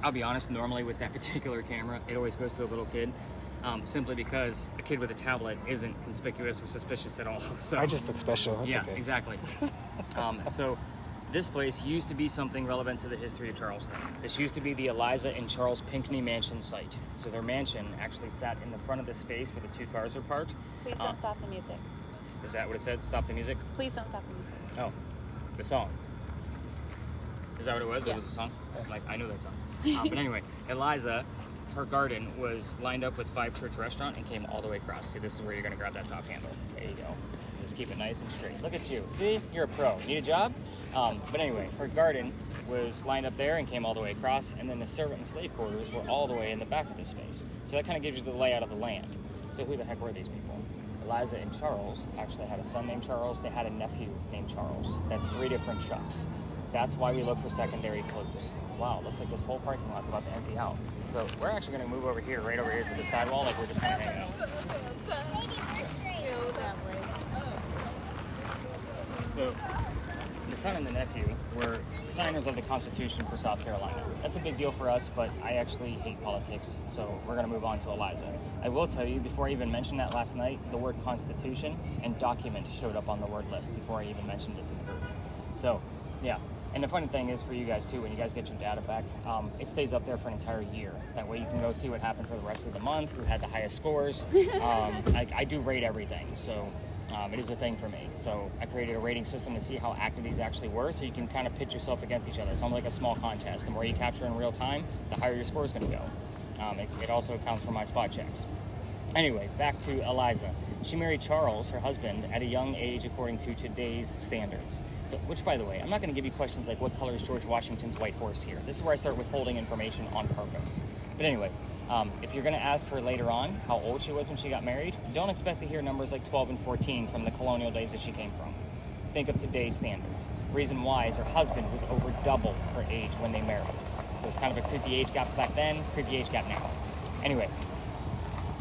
I'll be honest, normally with that particular camera, it always goes to a little kid, simply because a kid with a tablet isn't conspicuous or suspicious at all. So I just look special. That's yeah, okay. exactly. So this place used to be something relevant to the history of Charleston. This used to be the Eliza and Charles Pinckney mansion site. So their mansion actually sat in the front of the space where the two cars are parked. Please don't stop the music. Is that what it said? Stop the music? Please don't stop the music. Oh, the song. Is that what it was? Yeah. It was a song? Like, I know that song. But anyway, Eliza, her garden was lined up with Five Church Restaurant and came all the way across. See, this is where you're going to grab that top handle. There you go. Just keep it nice and straight. Look at you. See? You're a pro. Need a job? But anyway, her garden was lined up there and came all the way across, and then the servant and slave quarters were all the way in the back of this space. So that kind of gives you the layout of the land. So who the heck were these people? Eliza and Charles actually had a son named Charles. They had a nephew named Charles. That's 3 different Chucks. That's why we look for secondary clues. Wow, looks like this whole parking lot's about to empty out. So we're actually going to move over here, right over here to the sidewall, like we're just kind of hanging out. So the son and the nephew were signers of the Constitution for South Carolina. That's a big deal for us, but I actually hate politics, so we're going to move on to Eliza. I will tell you, before I even mentioned that last night, the word Constitution and document showed up on the word list before I even mentioned it to the group. So, yeah. And the funny thing is for you guys too, when you guys get your data back, it stays up there for an entire year. That way you can go see what happened for the rest of the month, who had the highest scores. I do rate everything, so it is a thing for me. So I created a rating system to see how active these actually were, so you can kind of pitch yourself against each other. It's almost like a small contest. The more you capture in real time, the higher your score is going to go. It also accounts for my spot checks. Anyway, back to Eliza. She married Charles, her husband, at a young age according to today's standards. So, which, by the way, I'm not going to give you questions like what color is George Washington's white horse here. This is where I start withholding information on purpose. But anyway, if you're going to ask her later on how old she was when she got married, don't expect to hear numbers like 12 and 14 from the colonial days that she came from. Think of today's standards. Reason why is her husband was over double her age when they married. So it's kind of a creepy age gap back then, creepy age gap now. Anyway,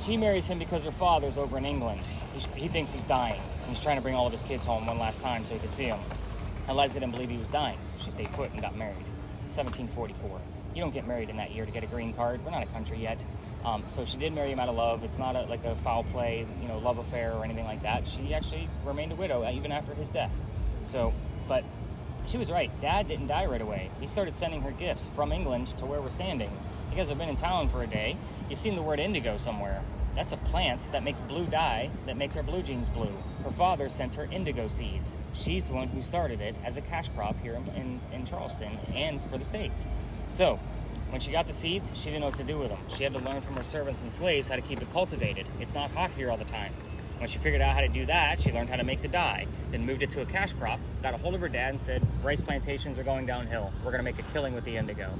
she marries him because her father's over in England. He thinks he's dying, and he's trying to bring all of his kids home one last time so he could see them. Eliza didn't believe he was dying, so she stayed put and got married. 1744. You don't get married in that year to get a green card. We're not a country yet. So she did marry him out of love. It's not like a foul play, love affair or anything like that. She actually remained a widow even after his death. So, but she was right. Dad didn't die right away. He started sending her gifts from England to where we're standing. You guys have been in town for a day. You've seen the word indigo somewhere. That's a plant that makes blue dye that makes our blue jeans blue. Her father sent her indigo seeds. She's the one who started it as a cash crop here in Charleston and for the States. So, when she got the seeds, she didn't know what to do with them. She had to learn from her servants and slaves how to keep it cultivated. It's not hot here all the time. When she figured out how to do that, she learned how to make the dye, then moved it to a cash crop, got a hold of her dad and said, rice plantations are going downhill. We're going to make a killing with the indigo.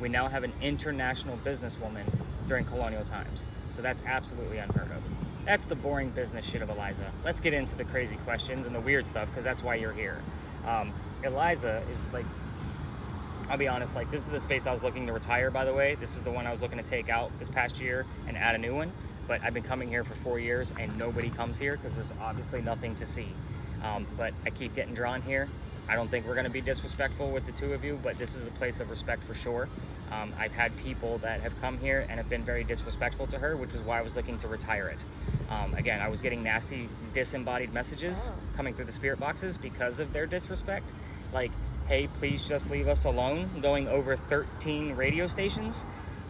We now have an international businesswoman during colonial times. So that's absolutely unheard of. That's the boring business shit of Eliza. Let's get into the crazy questions and the weird stuff, because that's why you're here. Eliza is like, I'll be honest, like this is a space I was looking to retire, by the way. This is the one I was looking to take out this past year and add a new one. But I've been coming here for 4 years and nobody comes here because there's obviously nothing to see. But I keep getting drawn here. I don't think we're going to be disrespectful with the two of you, but this is a place of respect for sure. I've had people that have come here and have been very disrespectful to her, which is why I was looking to retire it. Again, I was getting nasty disembodied messages coming through the spirit boxes because of their disrespect. Like, hey, please just leave us alone, going over 13 radio stations.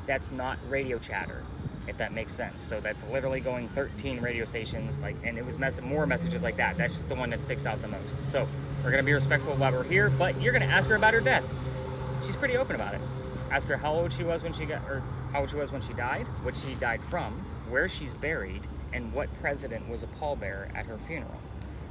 That's not radio chatter, if that makes sense. So that's literally going 13 radio stations, and it was more messages like that. That's just the one that sticks out the most. So we're gonna be respectful while we're here, but you're gonna ask her about her death. She's pretty open about it. Ask her how old she was when she died, what she died from, where she's buried, and what president was a pallbearer at her funeral.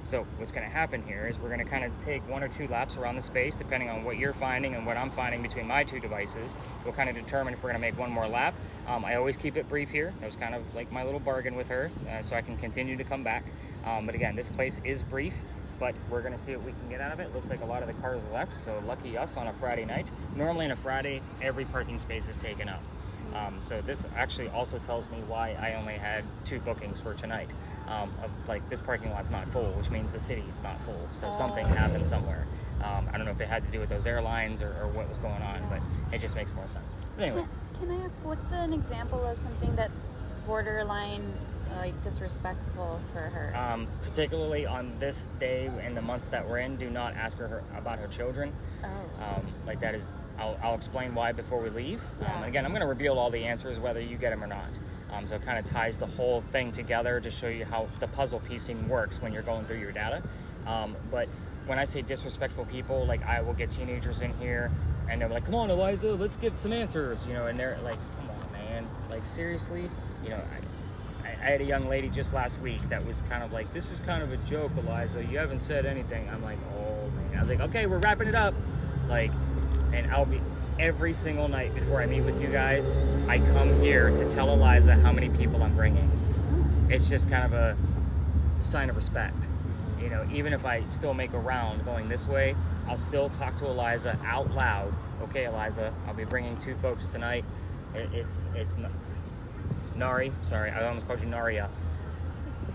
So what's going to happen here is we're going to kind of take 1 or 2 laps around the space, depending on what you're finding and what I'm finding between my 2 devices. We'll kind of determine if we're going to make one more lap. I always keep it brief here. That was kind of like my little bargain with her, so I can continue to come back. But again, this place is brief, but we're going to see what we can get out of it. Looks like a lot of the cars left, so lucky us on a Friday night. Normally on a Friday, every parking space is taken up. So this actually also tells me why I only had 2 bookings for tonight. of like this parking lot's not full, which means the city's not full. So something happened somewhere. I don't know if it had to do with those airlines or what was going on, but it just makes more sense. But anyway. Can I ask, what's an example of something that's borderline like disrespectful for her? Particularly on this day in the month that we're in, do not ask her about her children. Like that is, I'll explain why before we leave. And again, I'm going to reveal all the answers whether you get them or not. So it kind of ties the whole thing together to show you how the puzzle piecing works when you're going through your data. But when I say disrespectful people, like I will get teenagers in here and they're like, come on, Eliza, let's give some answers, you know, and they're like, come on, man, like seriously, you know, I had a young lady just last week that was kind of like, this is kind of a joke, Eliza, you haven't said anything. I'm like, oh man, I was like, okay, we're wrapping it up. Like, and I'll be, every single night before I meet with you guys, I come here to tell Eliza how many people I'm bringing. It's just kind of a sign of respect. You know, even if I still make a round going this way, I'll still talk to Eliza out loud. Okay, Eliza, I'll be bringing 2 folks tonight. It's Nari. Sorry, I almost called you Naria.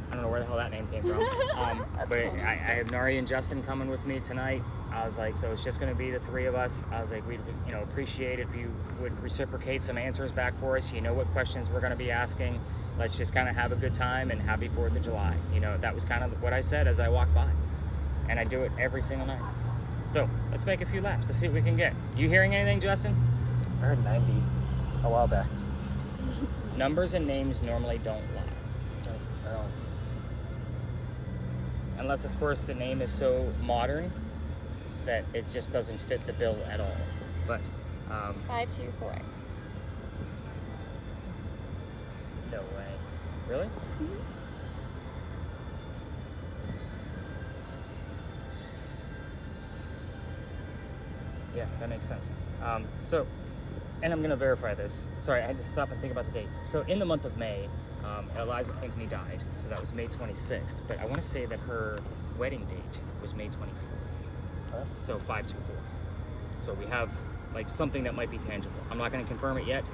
I don't know where the hell that name came from. But I have Nari and Justin coming with me tonight. I was like, so it's just going to be the 3 of us. I was like, we'd appreciate if you would reciprocate some answers back for us. You know what questions we're going to be asking. Let's just kind of have a good time and happy 4th of July. You know, that was kind of what I said as I walked by. And I do it every single night. So let's make a few laps to see what we can get. You hearing anything, Justin? I heard 90 a while back. Numbers and names normally don't lie. I don't. Unless, of course, the name is so modern that it just doesn't fit the bill at all. But 524. no way. Really? Yeah, that makes sense. So, and I'm going to verify this. Sorry, I had to stop and think about the dates. So in the month of May, Eliza Pinckney died. So that was May 26th. But I want to say that her wedding date was May 24th. So 524. So we have like something that might be tangible. I'm not going to confirm it yet.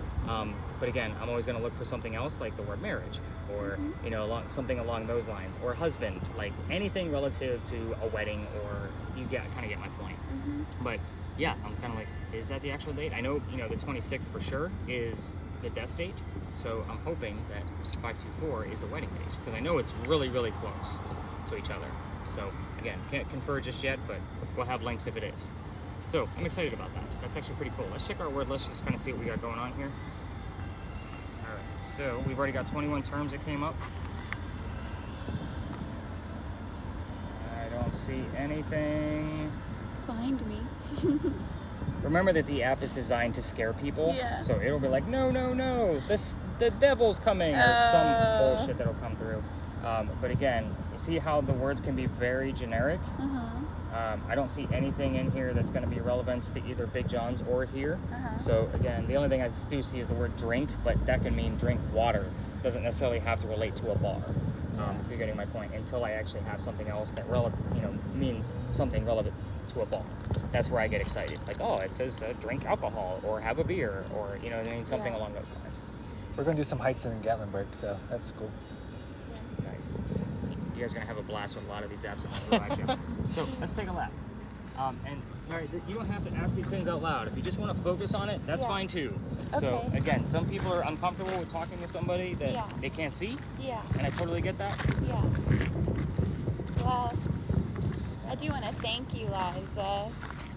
But again, I'm always going to look for something else like the word marriage or, you know, something along those lines, or husband, like anything relative to a wedding, or you kind of get my point. But yeah, I'm kind of like, is that the actual date? I know, you know, the 26th for sure is the death date. So I'm hoping that 524 is the wedding date, because I know it's really, really close to each other. So again, can't confer just yet, but we'll have links if it is. So I'm excited about that. That's actually pretty cool. Let's check our word list, just kind of see what we got going on here. All right, so we've already got 21 terms that came up. I don't see anything. Find me. Remember that the app is designed to scare people. Yeah. So it'll be like, no, no, no, the devil's coming, or some bullshit that'll come through. But again, you see how the words can be very generic? I don't see anything in here that's going to be relevant to either Big John's or here. So again, the only thing I do see is the word drink, but that can mean drink water. Doesn't necessarily have to relate to a bar. If you're getting my point, until I actually have something else that means something relevant to a bar. That's where I get excited. Like, oh, it says drink alcohol or have a beer, or something along those lines. We're going to do some hikes in Gatlinburg, so that's cool. Nice. You guys are going to have a blast with a lot of these apps on the road. So let's take a lap. And Nari, you don't have to ask these things out loud. If you just want to focus on it, that's fine too. Okay. So again, some people are uncomfortable with talking to somebody that they can't see. Yeah. And I totally get that. Yeah. Well, I do want to thank you, Liza,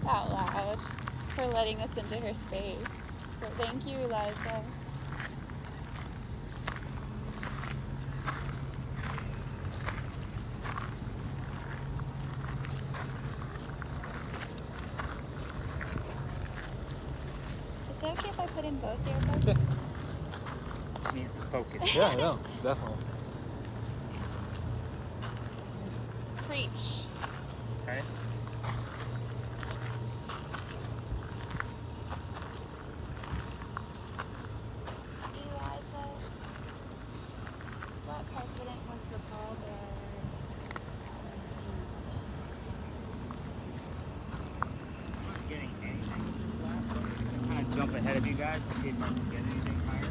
out loud, for letting us into her space. So thank you, Liza. Is it okay if I put in both earbuds? Yeah. She needs to focus. Yeah, no, definitely. Preach. Okay. Eliza, what president was the father? I'm not getting anything. I'm kind of jump ahead of you guys to see if I can get anything higher.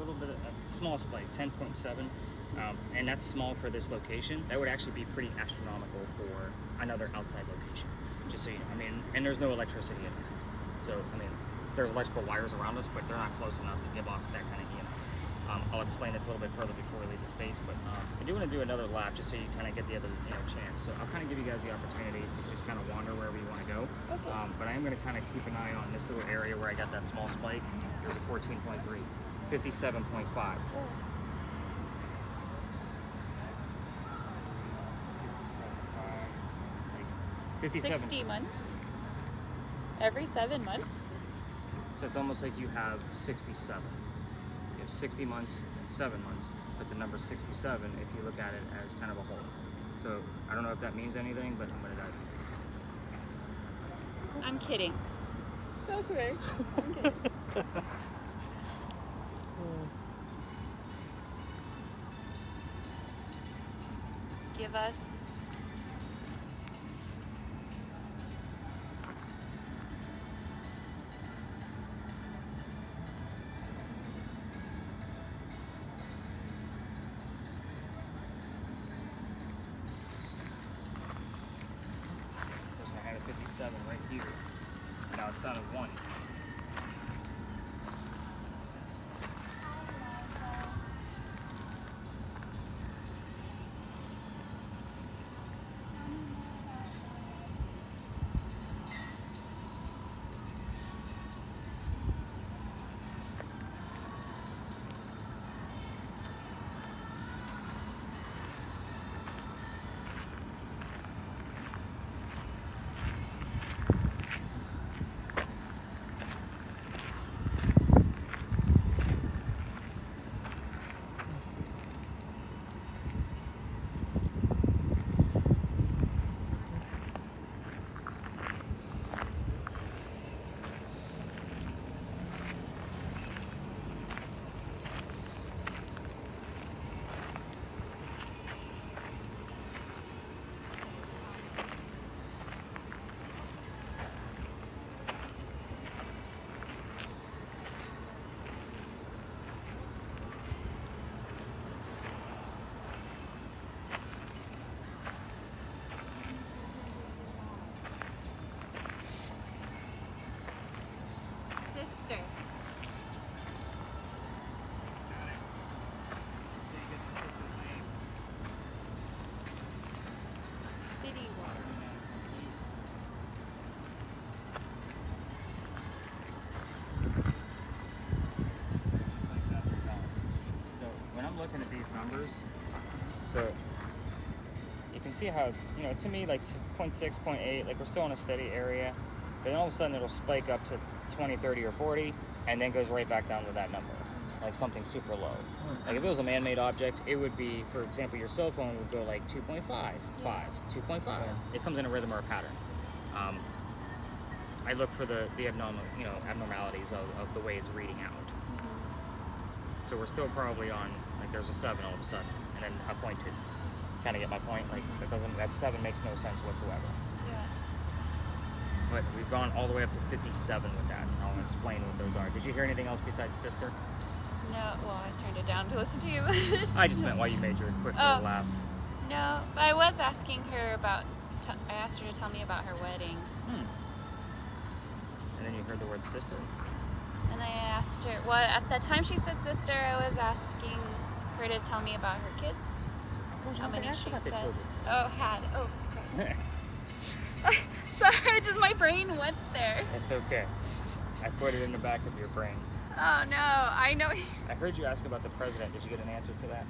little bit of a small spike, 10.7. And that's small for this location. That would actually be pretty astronomical for another outside location, just so you know. I mean, and there's no electricity in there. So, I mean, there's electrical wires around us, but they're not close enough to give off that kind of EMF. I'll explain this a little bit further before we leave the space, but I do want to do another lap just so you kind of get the other chance. So I'll kind of give you guys the opportunity to just kind of wander wherever you want to go. Okay. But I am going to kind of keep an eye on this little area where I got that small spike. There's a 14.3, 57.5. 57. 60 months? Every 7 months? So it's almost like you have 67. You have 60 months and 7 months, but the number 67, if you look at it as kind of a whole. So I don't know if that means anything, but I'm going to dive in. I'm kidding. That's right. I'm kidding. Give us I had a 57 right here. Now it's down to 1. sister. City water. So when I'm looking at these numbers, so you can see how it's, to me, like 0.6, 0.8, like we're still in a steady area. Then all of a sudden it'll spike up to 20, 30, or 40, and then goes right back down to that number, like something super low. Like if it was a man-made object, it would be, for example, your cell phone would go like 2.5, 5, 2.5. It comes in a rhythm or a pattern. I look for the abnormalities of the way it's reading out. So we're still probably on, like there's a 7 all of a sudden, and then a 0.2. Kind of get my point? Like that 7 makes no sense whatsoever. Yeah. But we've gone all the way up to 57 with that, and I'll explain what those are. Did you hear anything else besides sister? No, well, I turned it down to listen to you. I just meant while you made your quick little laugh. No, but I was asking her about, I asked her to tell me about her wedding. And then you heard the word sister. And I asked her, well, at the time she said sister, I was asking her to tell me about her kids. How many she about the said. children. Oh, had. Oh, sorry, just my brain went there. It's okay. I put it in the back of your brain. Oh, no, I know. I heard you ask about the president. Did you get an answer to that?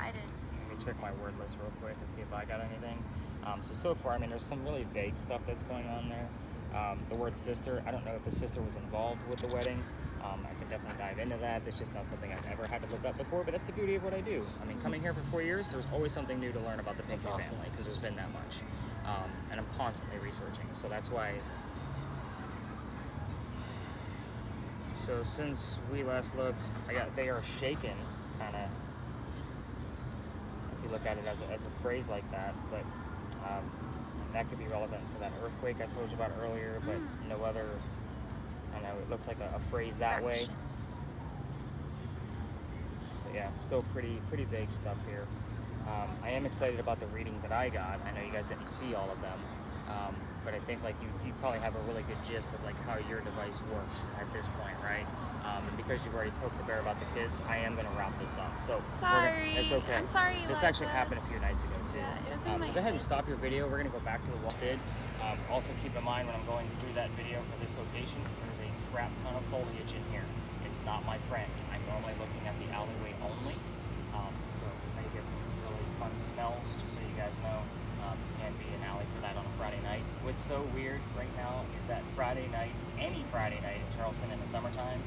I didn't. Let me check my word list real quick and see if I got anything. So far, I mean, there's some really vague stuff that's going on there. The word sister, I don't know if the sister was involved with the wedding. I can definitely dive into that. It's just not something I've ever had to look up before, but that's the beauty of what I do. I mean, coming here for 4 years, there's always something new to learn about the Pinky family, because there's been that much. And I'm constantly researching, so that's why. So since we last looked, they are shaken, kind of, if you look at it as a phrase like that, but that could be relevant to that earthquake I told you about earlier, but no other, I don't know, it looks like a phrase that way. yeah, still pretty vague stuff here. I am excited about the readings that I got. I know you guys didn't see all of them, but I think like you probably have a really good gist of like how your device works at this point, right? And because you've already poked the bear about the kids, I am going to wrap this up. So Sorry. it's okay. I'm sorry, This Eliza. actually happened a few nights ago too. Yeah, it was in my so go ahead and head. stop your video. We're going to go back to the wall. Also keep in mind when I'm going through that video for this location, there's a crap ton of foliage in here. It's not my friend. I'm normally looking at the alleyway only. So we may get some really fun smells, just so you guys know. This can be an alley for that on a Friday night. What's so weird right now is that Friday nights, any Friday night in Charleston in the summertime,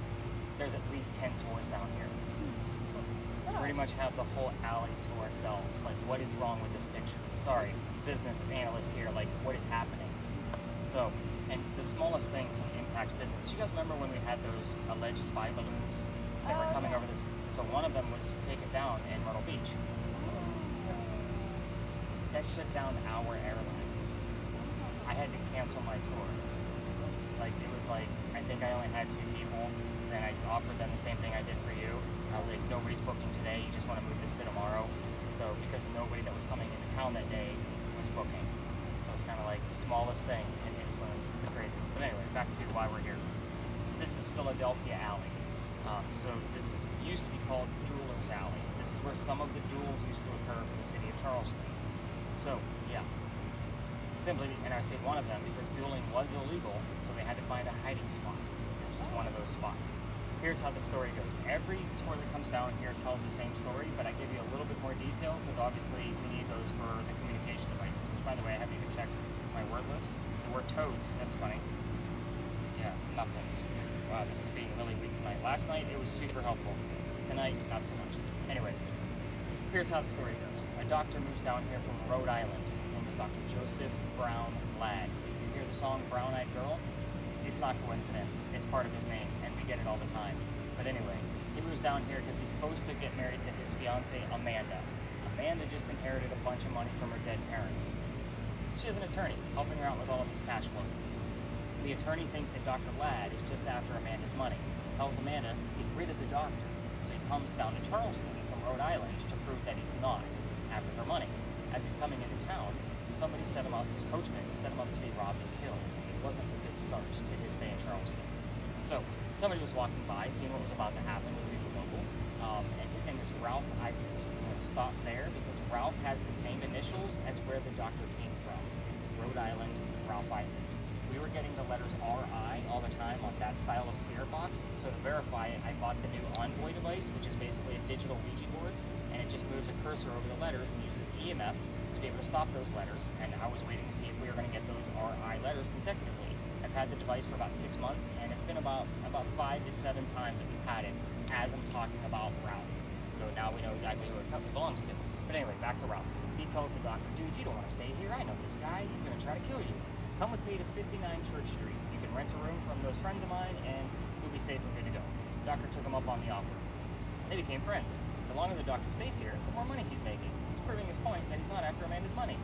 there's at least 10 tours down here. We pretty much have the whole alley to ourselves. Like, what is wrong with this picture? Sorry, business analyst here, like, what is happening? So, and the smallest thing can impact business. You guys remember when we had those alleged spy balloons that were coming over this? So one of them was taken down in Myrtle Beach. That shut down our airlines. I had to cancel my tour. Like, it was like, I think I only had 2 people, and I offered them the same thing I did for you. I was like, nobody's booking today, you just want to move this to tomorrow. So, because nobody that was coming into town that day was booking. So it's kind of like the smallest thing can influence the craziness. But anyway, back to why we're here. So this is Philadelphia Alley. So this used to be called Jewelers Alley. This is where some of the duels used to occur for the city of Charleston. So, yeah. Simply, and I say one of them because dueling was illegal, so they had to find a hiding spot. This was one of those spots. Here's how the story goes. Every tour that comes down here tells the same story, but I give you a little bit more detail because obviously we need those for the communication devices, which by the way, I haven't even checked my word list. The word toads, that's funny. Yeah, nothing. Wow, this is being really weak tonight. Last night, it was super helpful. Tonight, not so much. Anyway, here's how the story goes. A doctor moves down here from Rhode Island. His name is Dr. Joseph Brown Ladd. If you hear the song Brown Eyed Girl, it's not coincidence. It's part of his name, and we get it all the time. But anyway, he moves down here because he's supposed to get married to his fiancée, Amanda. Amanda just inherited a bunch of money from her dead parents. She has an attorney helping her out with all of this cash flow. The attorney thinks that Dr. Ladd is just after Amanda's money, so he tells Amanda to get rid of the doctor. So he comes down to Charleston from Rhode Island to prove that he's not after her money. As he's coming into town, somebody set him up, his coachman set him up to be robbed and killed. It wasn't a good start to his stay in Charleston. So somebody was walking by, seeing what was about to happen, because he's a local, and his name is Ralph Isaacs. I'm going to stop there because Ralph has the same initials as where the doctor came from. Rhode Island, Ralph Isaacs. We were getting the letters RI all the time on that style of spirit box. So to verify it, I bought the new Envoy device, which is basically a digital Ouija board, and it just moves a cursor over the letters and uses EMF to be able to stop those letters. And I was waiting to see if we were going to get those RI letters consecutively. I've had the device for about 6 months, and it's been about 5 to 7 times that we've had it as I'm talking about Ralph. So now we know exactly who it belongs to. But anyway, back to Ralph. He tells the doctor, dude, you don't want to stay here. I know this guy. He's going to try to kill you. Come with me to 59 Church Street. You can rent a room from those friends of mine, and you'll be safe and good to go. The doctor took him up on the offer. They became friends. The longer the doctor stays here, the more money he's making. He's proving his point that he's not after Amanda's money.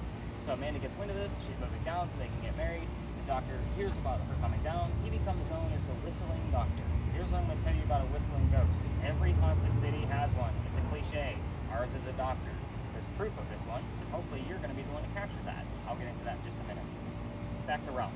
So Amanda gets wind of this. She's moving down so they can get married. The doctor hears about her coming down. He becomes known as the Whistling Doctor. Here's what I'm going to tell you about a whistling ghost. Every haunted city has one. It's a cliche. Ours is a doctor. There's proof of this one, and hopefully you're going to be the one to capture that. I'll get into that in just a minute. Back to Ralph.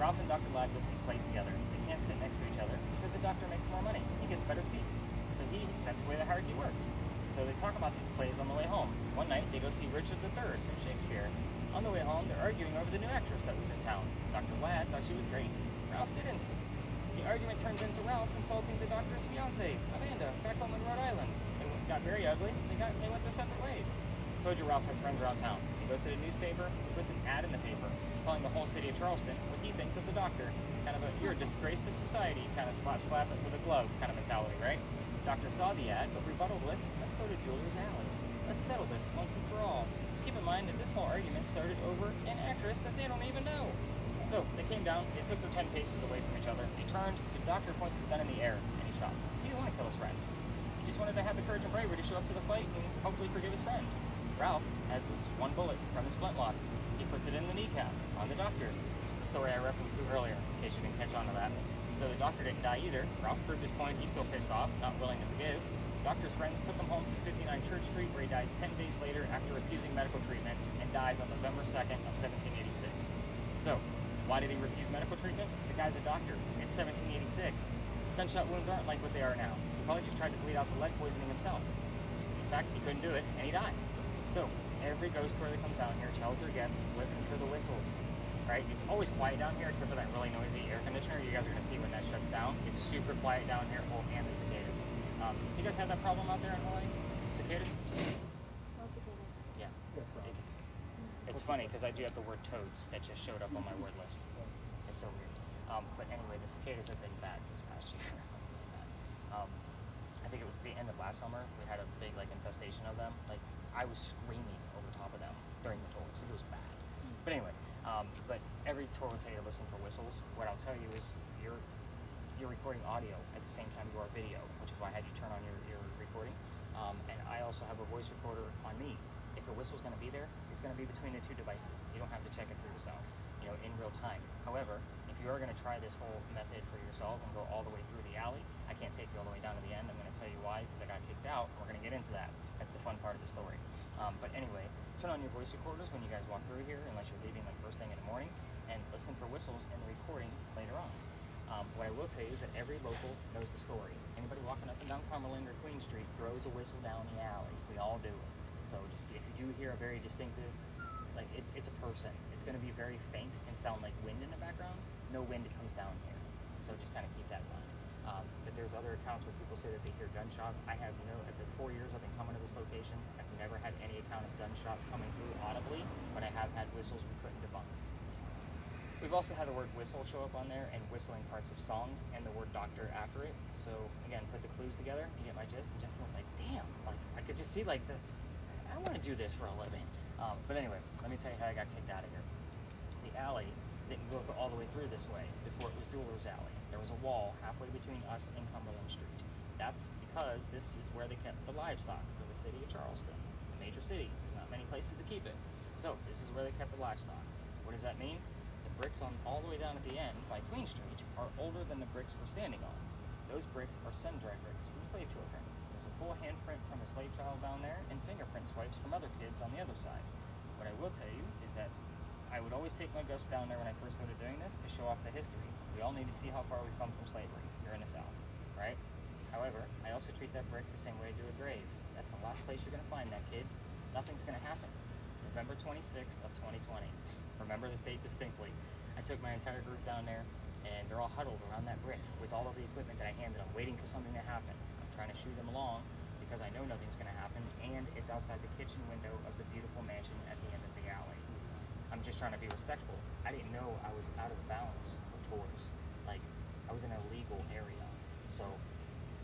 Ralph and Dr. Ladd go see plays together. They can't sit next to each other because the doctor makes more money. He gets better seats. So that's the way the hierarchy works. So they talk about these plays on the way home. One night, they go see Richard III from Shakespeare. On the way home, they're arguing over the new actress that was in town. Dr. Ladd thought she was great. Ralph didn't. The argument turns into Ralph insulting the doctor's fiancée, Amanda, back home in Rhode Island. It got very ugly. They went their separate ways. I told you Ralph has friends around town. He goes to the newspaper, he puts an ad in the paper, telling the whole city of Charleston what he thinks of the doctor. Kind of you're a disgrace to society, kind of slap it with a glove kind of mentality, right? The doctor saw the ad, but rebutted with, let's go to Jewelers Alley. Let's settle this once and for all. Keep in mind that this whole argument started over an actress that they don't even know. So they came down, they took their 10 paces away from each other, they turned, the doctor points his gun in the air, and he shot. He didn't want to kill his friend. He just wanted to have the courage and bravery to show up to the fight and hopefully forgive his friend. Ralph has this one bullet from his flintlock. He puts it in the kneecap on the doctor. This is the story I referenced to earlier, in case you didn't catch on to that. So So the doctor didn't die either. Ralph proved his point. He's still pissed off, not willing to forgive. Doctor's friends took him home to 59 Church Street, where he dies 10 days later after refusing medical treatment and dies on November 2nd of 1786. So, why did he refuse medical treatment? The guy's a doctor. It's 1786. Gunshot wounds aren't like what they are now. He probably just tried to bleed out the lead poisoning himself. In fact, he couldn't do it, and he died. So, every ghost tour that comes down here tells their guests, listen for the whistles. Right? It's always quiet down here, except for that really noisy air conditioner. You guys are going to see when that shuts down. It's super quiet down here. Oh, and the cicadas. You guys have that problem out there in Hawaii? Cicadas? Yeah. It's funny because I do have the word toads that just showed up on my word list. It's so weird. But anyway, the cicadas have been bad this past year. I think it was the end of last summer. We had a big infestation of them. I was screaming over top of them during the tours. It was bad. But anyway, but every tour will tell you to listen for whistles. What I'll tell you is you're recording audio at the same time you are video, which is why I had you turn on your recording. And I also have a voice recorder on me. If the whistle's going to be there, it's going to be between the two devices. You don't have to check it for yourself, in real time. However, if you are going to try this whole method for yourself and go all the way through the alley, I can't take you all the way down to the end. I'm going to tell you why, because I got kicked out, and we're going to get into that. That's the fun part of the story. But anyway, turn on your voice recorders when you guys walk through here, unless you're leaving first thing in the morning, and listen for whistles in the recording later on. What I will tell you is that every local knows the story. Anybody walking up and down Cumberland or Queen Street throws a whistle down the alley. We all do it. So just if you do hear a very distinctive, it's a person. It's going to be very faint and sound like wind in the background. No wind comes down here. So just kind of keep that in mind. But there's other accounts where people say that they hear gunshots. I have at the 4 years I've been coming to this location, I've never had any account of gunshots coming through audibly, but I have had whistles we couldn't debunk. We've also had the word whistle show up on there and whistling parts of songs and the word doctor after it. So again, put the clues together, you get my gist, and Justin's like, damn, I could just see I want to do this for a living. But anyway, let me tell you how I got kicked out of here. The alley didn't go all the way through this way before it was Dueler's Alley. There was a wall halfway between us and Cumberland Street. That's because this is where they kept the livestock for the city of Charleston. It's a major city. There's not many places to keep it. So this is where they kept the livestock. What does that mean? The bricks on all the way down at the end by Queen Street are older than the bricks we're standing on. Those bricks are sun-dried bricks from slave children. There's a full handprint from a slave child down there and fingerprint swipes from other kids on the other side. What I will tell you is that I would always take my guests down there when I first started doing this to show off the history. We all need to see how far we've come from slavery here in the South, right? However, I also treat that brick the same way I do a grave. That's the last place you're going to find that kid. Nothing's going to happen. November 26th of 2020. Remember this date distinctly. I took my entire group down there, and they're all huddled around that brick with all of the equipment that I handed them, waiting for something to happen. I'm trying to shoo them along because I know nothing's going to happen, and it's outside the kitchen window of the beautiful mansion at the end of the alley. I'm just trying to be respectful. I didn't know I was out of bounds for tours. I was in a legal area. So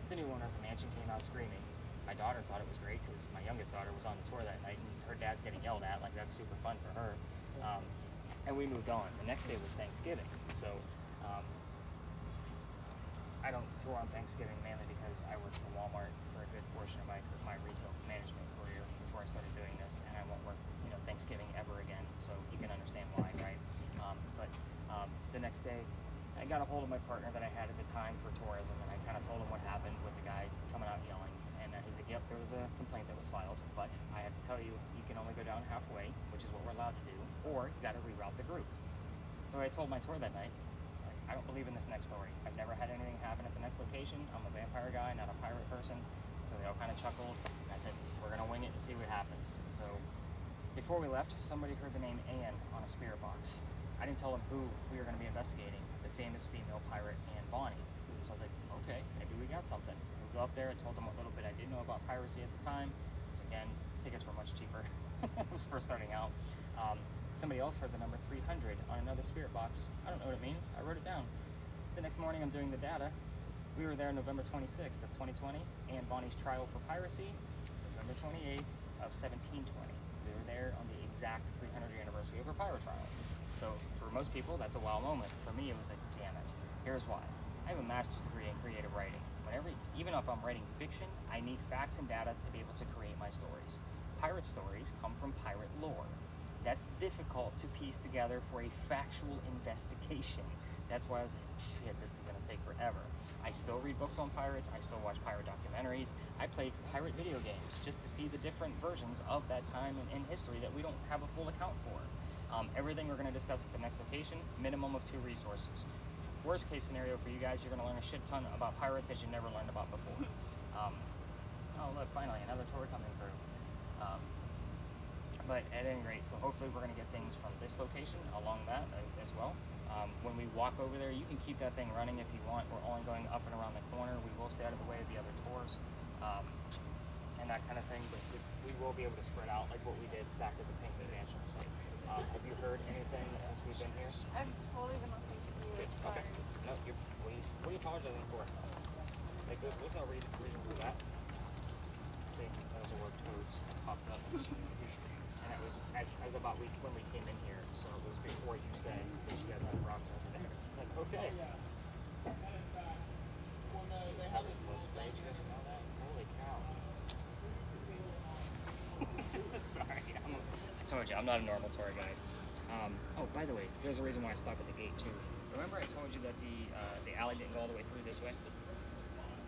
the new owner of the mansion came out screaming. My daughter thought it was great because my youngest daughter was on the tour that night, and her dad's getting yelled at. That's super fun for her. And we moved on. The next day was Thanksgiving. So I don't tour on Thanksgiving mainly because I worked for Walmart for a good portion of my retail management career before I started doing this, and I won't work Thanksgiving ever again. So you can understand why, right? But the next day, I got a hold of my partner that I had at the time for tourism, and I kind of told him what happened with the guy coming out yelling. And he's like, yep, there was a complaint that was filed, but I have to tell you, you can only go down halfway, which is what we're allowed to do, or you got to reroute the group. So I told my tour that night, I don't believe in this next story. I've never had anything happen at the next location. I'm a vampire guy, not a pirate person. So they all kind of chuckled. And I said, we're going to wing it and see what happens. So before we left, somebody heard the name Anne on a spirit box. I didn't tell them who we were going to be investigating, the famous female pirate Anne Bonny. So I was like, okay, maybe we got something. We go up there and told them what little bit I did know about piracy at the time. Again, tickets were much cheaper. It was first starting out. Somebody else heard the number 300 on another spirit box. I don't know what it means. I wrote it down. The next morning, I'm doing the data. We were there November 26th of 2020. Anne Bonny's trial for piracy, November 28th of 1720. We were there on the exact 300th anniversary of her pirate trial. So for most people, that's a wow moment. For me, it was like, damn it. Here's why. I have a master's degree in creative writing. Even if I'm writing fiction, I need facts and data to be able to create my stories. Pirate stories come from pirate lore. That's difficult to piece together for a factual investigation. That's why I was like, shit, this is going to take forever. forever. I still read books on pirates. I still watch pirate documentaries. I play pirate video games just to see the different versions of that time in history that we don't have a full account for. Everything we're going to discuss at the next location, minimum of 2 resources. Worst case scenario for you guys, you're going to learn a shit ton about pirates that you never learned about before. Oh look, finally, another tour coming through. But at any rate, so hopefully we're going to get things from this location along that as well. When we walk over there, you can keep that thing running if you want. We're only going up and around the corner. We will stay out of the way of the other tours and that kind of thing. But we will be able to spread out like what we did back at the Pink Mansion site. Have you heard anything since we've been here? I've totally been listening to you. Good. Okay. No, what are you apologizing for? Like, there's no reason for that. See, that was the word toads that popped up. And that was as about when we came in here, so it was before you said that you guys had rocks over there. Like, okay. They have it close by. You guys smell that? Holy cow. Sorry, I told you, I'm not a normal tour guide. Oh, by the way, there's a reason why I stopped at the gate too. Remember I told you that the alley didn't go all the way through this way?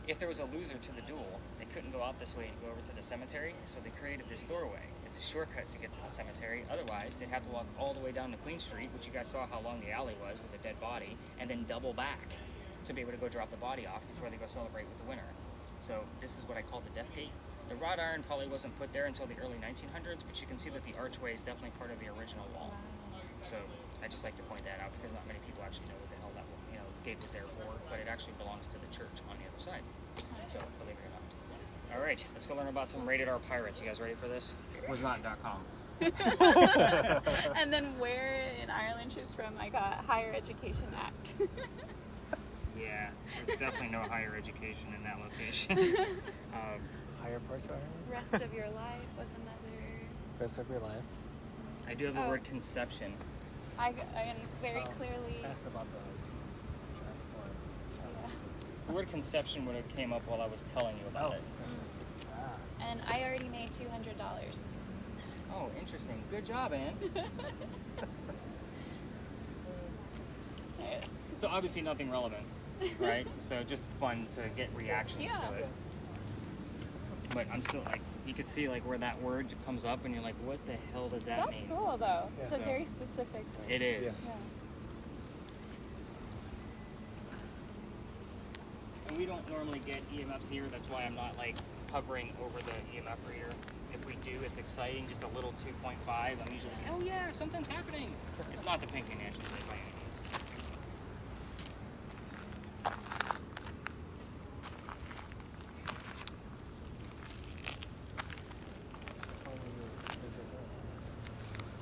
If there was a loser to the duel, they couldn't go out this way and go over to the cemetery, so they created this doorway. It's a shortcut to get to the cemetery. Otherwise, they'd have to walk all the way down to Queen Street, which you guys saw how long the alley was with a dead body, and then double back to be able to go drop the body off before they go celebrate with the winner. So this is what I call the death gate. The wrought iron probably wasn't put there until the early 1900s, but you can see that the archway is definitely part of the original wall. So I just like to point that out because not many people actually know what the hell that gate was there for, but it actually belongs to the church on the other side. So believe it or not. All right, let's go learn about some rated R pirates. You guys ready for this? Was not.com. And then where in Ireland she's from, I got Higher Education Act. Yeah, there's definitely no higher education in that location. Higher parts of Ireland? Rest of Your Life was another. Rest of your life. I do have the word conception. I very clearly. Asked about the transport. The word conception would have came up while I was telling you about it. Ah. And I already made $200. Oh, interesting. Good job, Ann. So obviously nothing relevant, right? So just fun to get reactions to it. But I'm still like, you could see like where that word comes up and you're like, what the hell does that That's mean? cool though. Yeah. It's a So, very specific word. It is. Yeah. And we don't normally get EMFs here. That's why I'm not like hovering over the EMF reader. If we do, it's exciting, just a little 2.5. I'm usually like, oh yeah, something's happening. It's not the Pinky Mansion site by any means.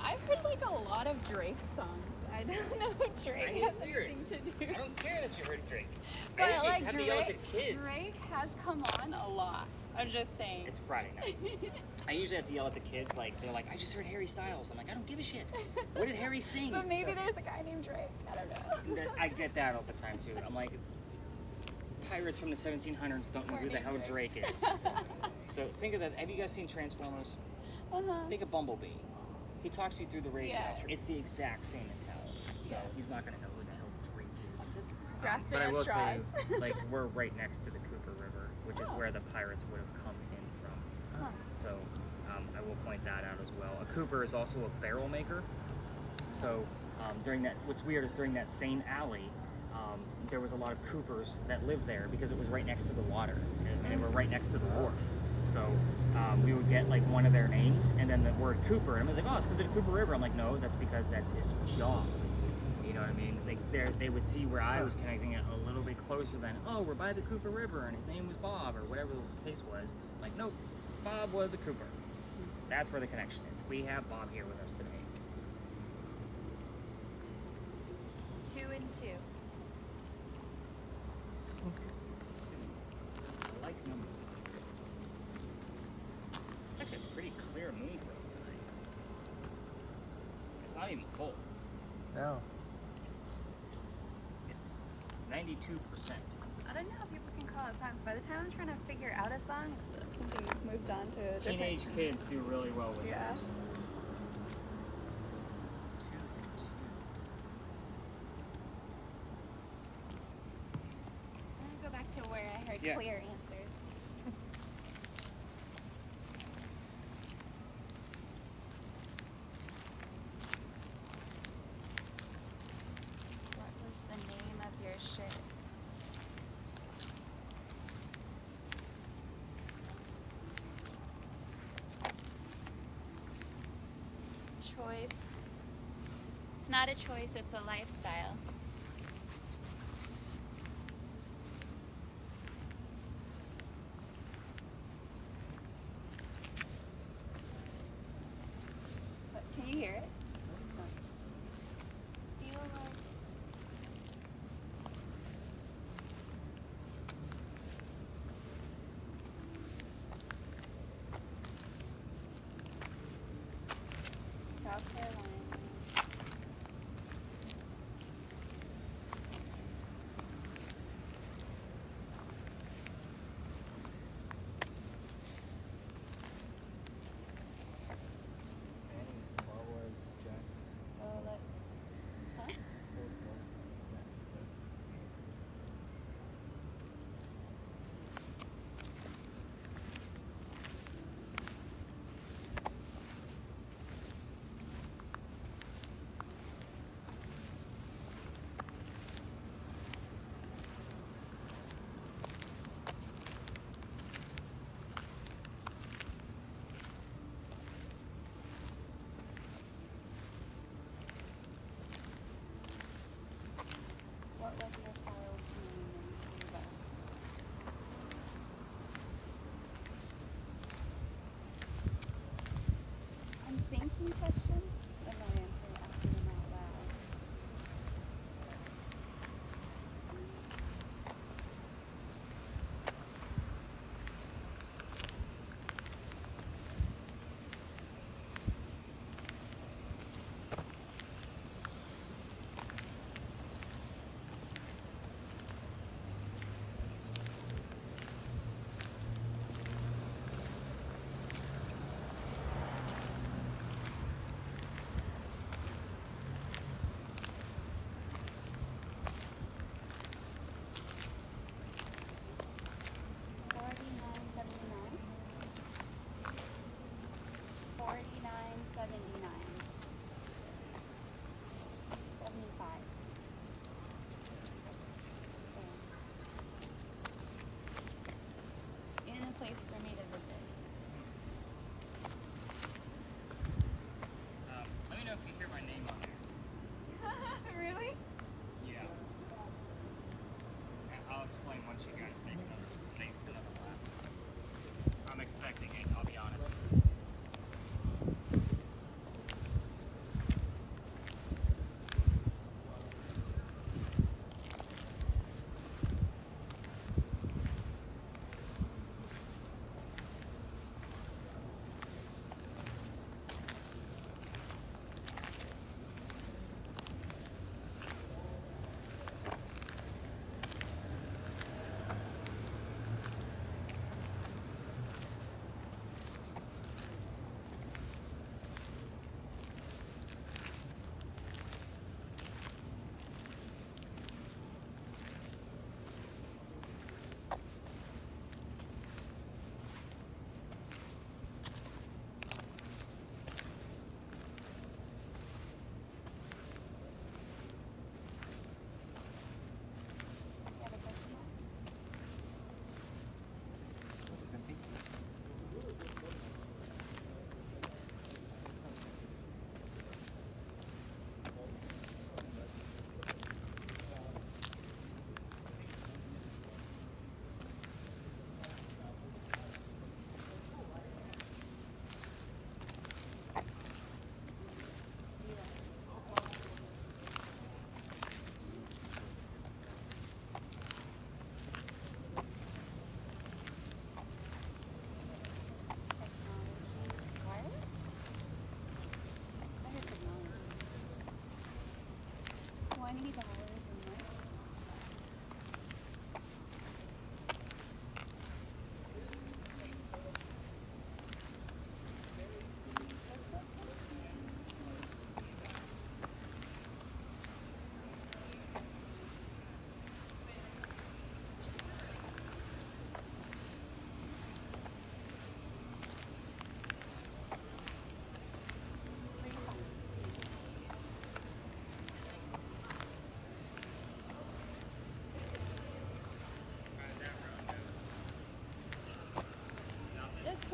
I've heard like a lot of Drake songs. I don't know if Drake has anything to do. I don't care that you heard Drake. But I usually like have to yell at the kids. Drake has come on a lot. I'm just saying. It's Friday night. I usually have to yell at the kids, like, they're like, I just heard Harry Styles. I'm like, I don't give a shit. What did Harry sing? But maybe there's a guy named Drake. I don't know. I get that all the time, too. I'm like, pirates from the 1700s don't know who the hell Drake is. So think of that. Have you guys seen Transformers? Uh-huh. Think of Bumblebee. He talks you through the radio. Yeah. It's the exact same intelligence. So he's not going to know who the hell Drake is. Just grasping But I at will tell straws. you, like, we're right next to the Cooper River, which is where the pirates would have come in from. Huh. So I will point that out as well. A Cooper is also a barrel maker. So during that, what's weird is during that same alley, there was a lot of Coopers that lived there because it was right next to the water and they were right next to the wharf. So we would get like one of their names and then the word Cooper, and I was like, oh, it's because of the Cooper River. I'm like, no, that's because that's his job. You know what I mean? Like they would see where I was connecting it a little bit closer than, oh, we're by the Cooper River and his name was Bob or whatever the case was. Like, nope, Bob was a Cooper. That's where the connection is. We have Bob here with us today. 2 and 2. I like numbers. It's actually a pretty clear moon for us tonight. It's not even full. No. It's 92%. I don't know how people can call it songs. By the time I'm trying to figure out a song, it's something we've moved on to a Teenage different. kids do really well with Yeah. those. 2 and 2. Yeah. clear answers. What was the name of your ship? Choice. It's not a choice, it's a lifestyle. What, can you hear it? Feel like South Carolina.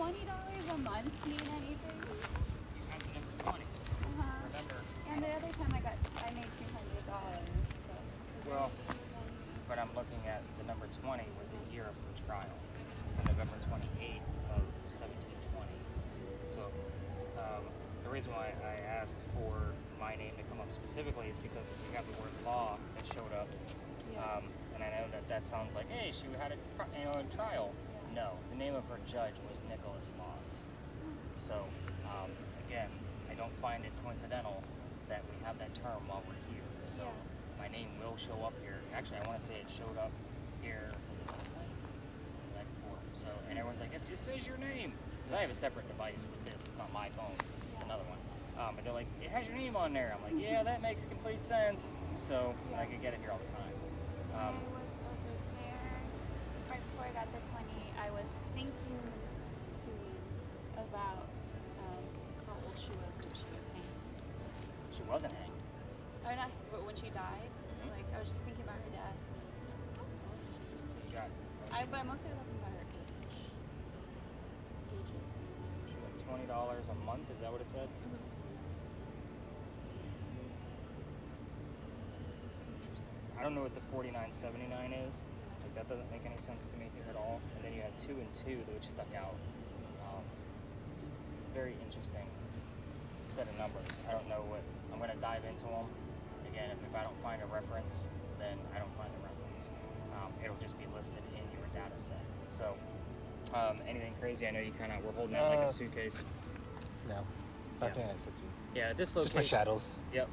$20 a month mean anything? You have the number 20. Uh-huh. Remember. And the other time I made $200. So Well, but I'm looking at the number 20 was the year of her trial. So November 28th of 1720. So the reason why I asked for my name to come up specifically is because we have the word law that showed up. And I know that sounds like, hey, she had a trial. No, the name of her judge was Nicholas Laws. So again, I don't find it coincidental that we have that term while we're here. So my name will show up here. Actually, I want to say it showed up here. Was it last night? The night before. So, and everyone's like, it says your name. Because I have a separate device with this. It's not my phone. It's another one. But they're like, it has your name on there. I'm like, yeah, that makes complete sense. So I could get it here all the time. I was over there right before I got the 20. I was thinking about how old she was when she was hanged. She wasn't hanged. Or not, but when she died. Like I was just thinking about her death. So you got. But mostly I was thinking about her age. She went $20 a month. Is that what it said? I don't know what the $49.79 is. Like that doesn't make any sense to me here at all. And then you had 2 and 2, which stuck out. Just very interesting set of numbers. I don't know what I'm going to dive into them. Again, if I don't find a reference, then I don't find a reference. It'll just be listed in your data set. So, anything crazy? I know you kind of were holding out like a suitcase. No. Nothing I could see. Yeah, this Just location. my shadows. Yep.